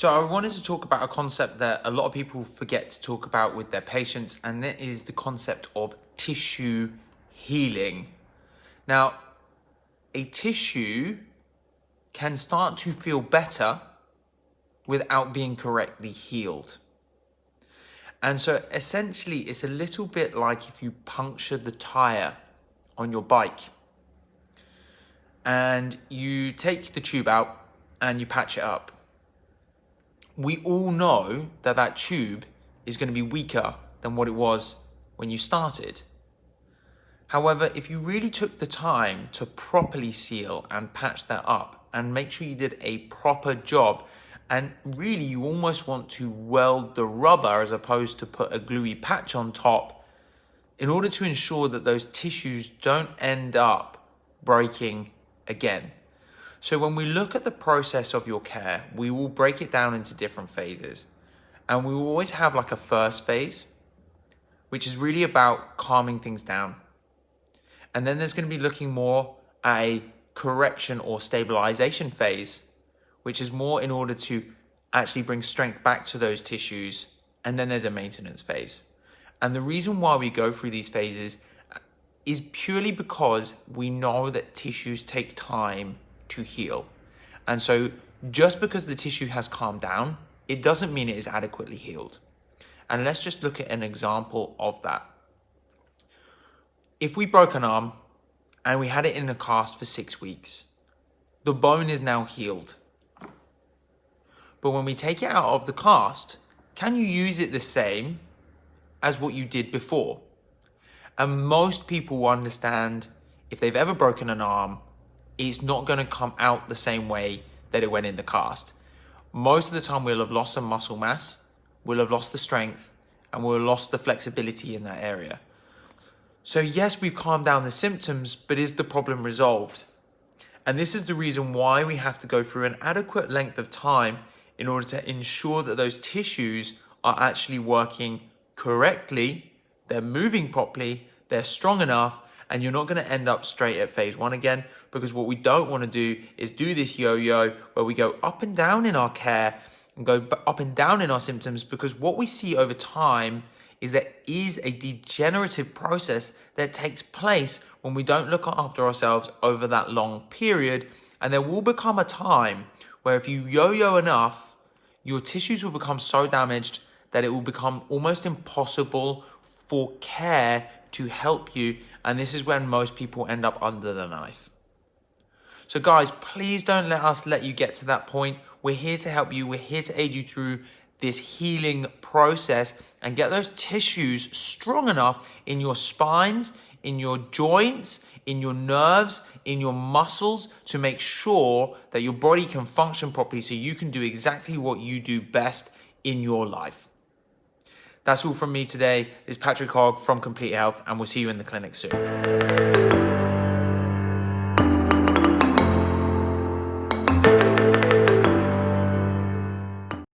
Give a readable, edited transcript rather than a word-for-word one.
So I wanted to talk about a concept that a lot of people forget to talk about with their patients, and that is the concept of tissue healing. Now, a tissue can start to feel better without being correctly healed. And so essentially, it's a little bit like if you puncture the tire on your bike and you take the tube out and you patch it up. We all know that that tube is going to be weaker than what it was when you started. However, if you really took the time to properly seal and patch that up and make sure you did a proper job, and really you almost want to weld the rubber as opposed to put a gluey patch on top in order to ensure that those tissues don't end up breaking again. So when we look at the process of your care, we will break it down into different phases. And we will always have like a first phase, which is really about calming things down. And then there's going to be looking more at a correction or stabilization phase, which is more in order to actually bring strength back to those tissues. And then there's a maintenance phase. And the reason why we go through these phases is purely because we know that tissues take time to heal. And so just because the tissue has calmed down, it doesn't mean it is adequately healed. And let's just look at an example of that. If we broke an arm and we had it in a cast for 6 weeks, the bone is now healed. But when we take it out of the cast, can you use it the same as what you did before? And most people will understand, if they've ever broken an arm, it's not going to come out the same way that it went in the cast. Most of the time we'll have lost some muscle mass, we'll have lost the strength, and we'll have lost the flexibility in that area. So yes, we've calmed down the symptoms, but is the problem resolved? And this is the reason why we have to go through an adequate length of time in order to ensure that those tissues are actually working correctly, they're moving properly, they're strong enough, and you're not going to end up straight at phase 1 again, because what we don't want to do is do this yo-yo where we go up and down in our care and go up and down in our symptoms, because what we see over time is there is a degenerative process that takes place when we don't look after ourselves over that long period. And there will become a time where if you yo-yo enough, your tissues will become so damaged that it will become almost impossible for care to help you. And this is when most people end up under the knife. So guys, please don't let us let you get to that point. We're here to help you. We're here to aid you through this healing process and get those tissues strong enough in your spines, in your joints, in your nerves, in your muscles, to make sure that your body can function properly so you can do exactly what you do best in your life. That's all from me today. This is Patrick Hogg from Complete Health, and we'll see you in the clinic soon.